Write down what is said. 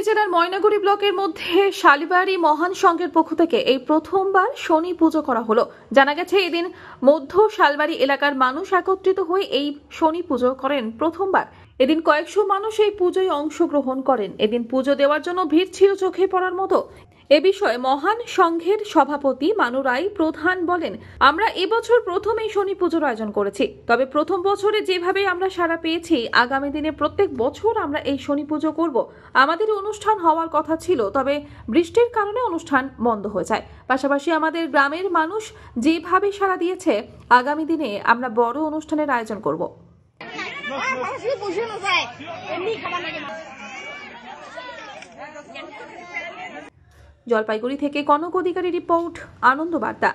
জেলার ময়নাগুড়ি ব্লকের মধ্যে শালিবাড়ি মহান সংঘের পক্ষ থেকে এই প্রথমবার শনি পুজো করা হলো। জানা গেছে এদিন মধ্য শালবাড়ি এলাকার মানুষ একত্রিত হয়ে এই শনি পুজো করেন প্রথমবার। এদিন কয়েকশো মানুষ এই পুজোয় অংশগ্রহণ করেন। এদিন পুজো দেওয়ার জন্য ভিড় ছিল চোখে পড়ার মতো। এ বিষয়ে মহান সংঘের সভাপতি মানু রায় প্রধান বলেন, আমরা এবছর প্রথম এই শনি পুজোর আয়োজন করেছি। তবে প্রথম বছরে যেভাবে আমরা সাড়া পেয়েছি, আগামী দিনে প্রত্যেক বছর আমরা এই শনি পুজো করব। আমাদের অনুষ্ঠান হওয়ার কথা ছিল, তবে বৃষ্টির কারণে অনুষ্ঠান বন্ধ হয়ে যায়। পাশাপাশি আমাদের গ্রামের মানুষ যেভাবে সাড়া দিয়েছে, আগামী দিনে আমরা বড় অনুষ্ঠানের আয়োজন করব। জলপাইগুড়ি থেকে কনক অধিকারী রিপোর্ট, আনন্দ বার্তা।